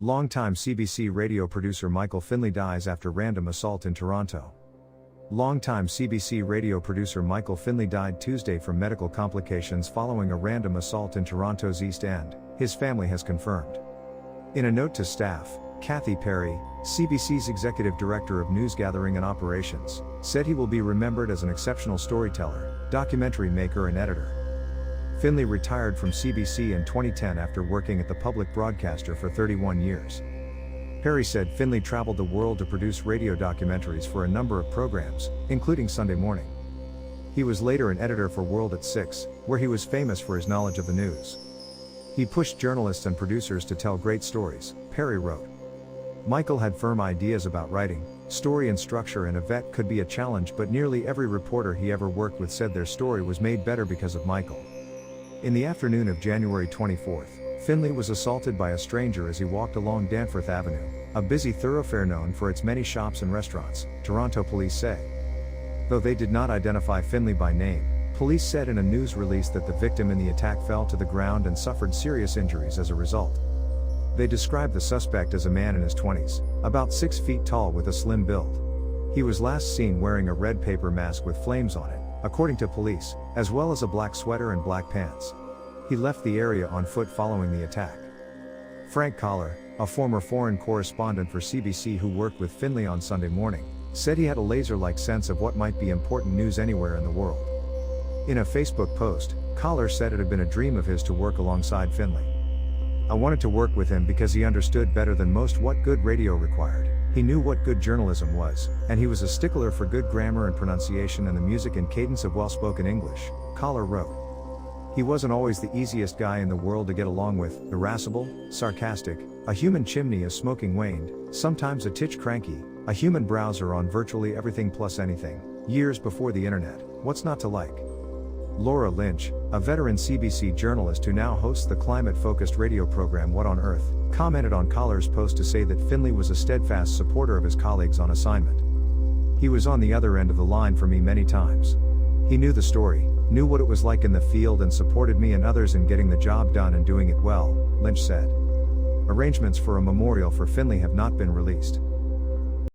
Longtime CBC radio producer Michael Finlay dies after random assault in Toronto. Longtime CBC radio producer Michael Finlay died Tuesday from medical complications following a random assault in Toronto's East End, his family has confirmed. In a note to staff, Cathy Perry, CBC's executive director of newsgathering and operations, said he will be remembered as an exceptional storyteller, documentary maker and editor. Finlay retired from CBC in 2010 after working at the public broadcaster for 31 years. Perry said Finlay traveled the world to produce radio documentaries for a number of programs, including Sunday Morning. He was later an editor for World at 6, where he was famous for his knowledge of the news. He pushed journalists and producers to tell great stories, Perry wrote. Michael had firm ideas about writing, story and structure, and a vet could be a challenge, but nearly every reporter he ever worked with said their story was made better because of Michael. In the afternoon of January 24, Finlay was assaulted by a stranger as he walked along Danforth Avenue, a busy thoroughfare known for its many shops and restaurants, Toronto police say. Though they did not identify Finlay by name, police said in a news release that the victim in the attack fell to the ground and suffered serious injuries as a result. They described the suspect as a man in his 20s, about 6 feet tall with a slim build. He was last seen wearing a red paper mask with flames on it, according to police, as well as a black sweater and black pants. He left the area on foot following the attack. Frank Collar, a former foreign correspondent for CBC who worked with Finlay on Sunday Morning, said he had a laser-like sense of what might be important news anywhere in the world. In a Facebook post, Collar said it had been a dream of his to work alongside Finlay. I wanted to work with him because he understood better than most what good radio required. He knew what good journalism was, and he was a stickler for good grammar and pronunciation and the music and cadence of well-spoken English, Collar wrote. He wasn't always the easiest guy in the world to get along with, irascible, sarcastic, a human chimney as smoking waned, sometimes a titch cranky, a human browser on virtually everything plus anything, years before the internet, what's not to like? Laura Lynch, a veteran CBC journalist who now hosts the climate-focused radio program What on Earth, commented on Collar's post to say that Finlay was a steadfast supporter of his colleagues on assignment. He was on the other end of the line for me many times. He knew the story, knew what it was like in the field, and supported me and others in getting the job done and doing it well, Lynch said. Arrangements for a memorial for Finlay have not been released.